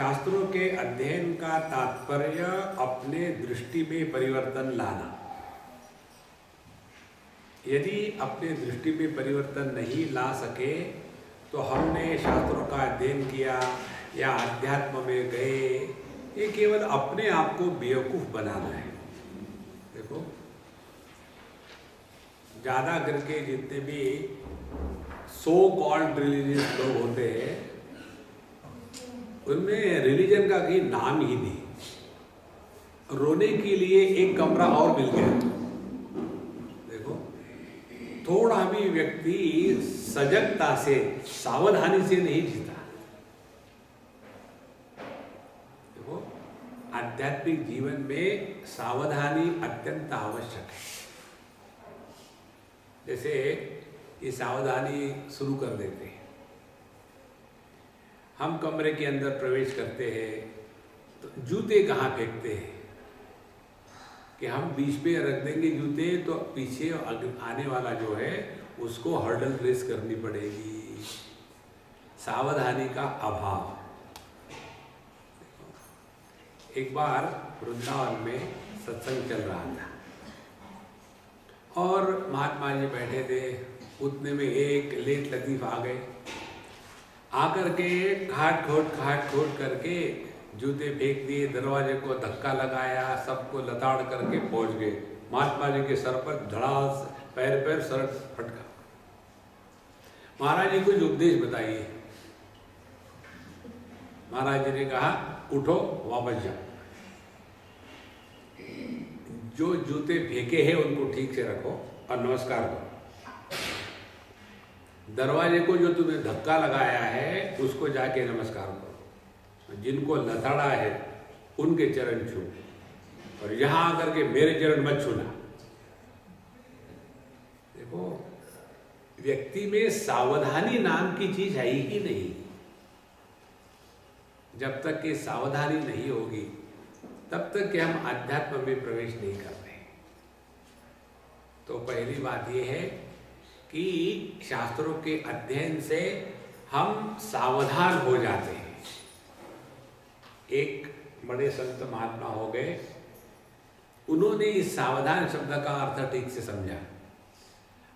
शास्त्रों के अध्ययन का तात्पर्य अपने दृष्टि में परिवर्तन लाना। यदि अपने दृष्टि में परिवर्तन नहीं ला सके तो हमने शास्त्रों का अध्ययन किया या अध्यात्म में गए, ये केवल अपने आप को बेवकूफ बनाना है। देखो, ज़्यादा करके जितने भी सो कॉल्ड रिलीजियस लोग होते हैं उनमें रिलीजन का कोई नाम ही नहीं। रोने के लिए एक कमरा और मिल गया। देखो, थोड़ा भी व्यक्ति सजगता से, सावधानी से नहीं जीता। देखो, आध्यात्मिक जीवन में सावधानी अत्यंत आवश्यक है। जैसे ये सावधानी शुरू कर देते हैं, हम कमरे के अंदर प्रवेश करते हैं तो जूते कहाँ फेंकते हैं कि हम बीच पे रख देंगे जूते तो पीछे आने वाला जो है उसको हर्डल रेस करनी पड़ेगी। सावधानी का अभाव। एक बार वृंदावन में सत्संग चल रहा था और महात्मा जी बैठे थे। उतने में एक लेट लतीफ आ गए। आकर के खाट खोट करके जूते फेंक दिए, दरवाजे को धक्का लगाया, सबको लताड़ करके पहुंच गए। महात्मा जी के सर पर धड़ास, पैर सर फटका। महाराज जी कुछ उपदेश बताइए। महाराज जी ने कहा, उठो, वापस जाओ, जो जूते फेंके हैं उनको ठीक से रखो और नमस्कार करो। दरवाजे को जो तुम्हें धक्का लगाया है उसको जाके नमस्कार करो। जिनको लताड़ा है उनके चरण छू, और यहां आकर के मेरे चरण मत छूना। देखो, व्यक्ति में सावधानी नाम की चीज है ही नहीं। जब तक कि सावधानी नहीं होगी तब तक कि हम अध्यात्म में प्रवेश नहीं कर रहे। तो पहली बात यह है कि शास्त्रों के अध्ययन से हम सावधान हो जाते हैं। एक बड़े संत महात्मा हो गए, उन्होंने इस सावधान शब्द का अर्थ ठीक से समझा,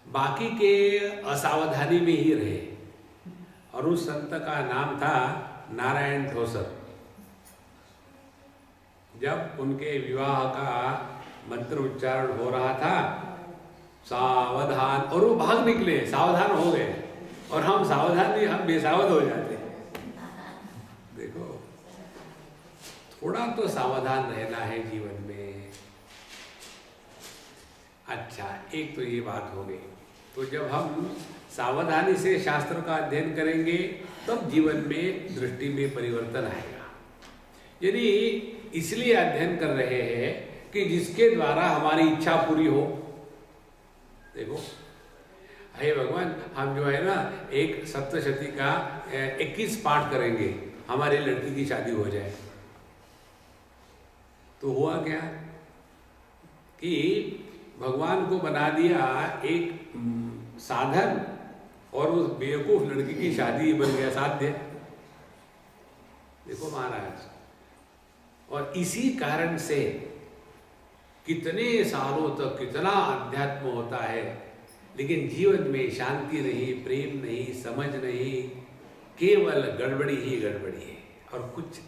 बाकी के असावधानी में ही रहे। और उस संत का नाम था नारायण ठोसर। जब उनके विवाह का मंत्र उच्चारण हो रहा था, सावधान, और वो भाग निकले, सावधान हो गए। और हम सावधान नहीं, हम बेसावध हो जाते। देखो, थोड़ा तो सावधान रहना है जीवन में। अच्छा, एक तो ये बात हो गई। तो जब हम सावधानी से शास्त्र का अध्ययन करेंगे तब जीवन में दृष्टि में परिवर्तन आएगा। यदि इसलिए अध्ययन कर रहे हैं कि जिसके द्वारा हमारी इच्छा पूरी हो। देखो, हे भगवान, हम जो है ना एक सप्तशती का 21 पाठ करेंगे, हमारी लड़की की शादी हो जाए। तो हुआ क्या कि भगवान को बना दिया एक साधन और उस बेवकूफ लड़की की शादी बन गया साध्य। देखो महाराज, और इसी कारण से कितने सालों तक कितना अध्यात्म होता है, लेकिन जीवन में शांति नहीं, प्रेम नहीं, समझ नहीं, केवल गड़बड़ी ही गड़बड़ी है और कुछ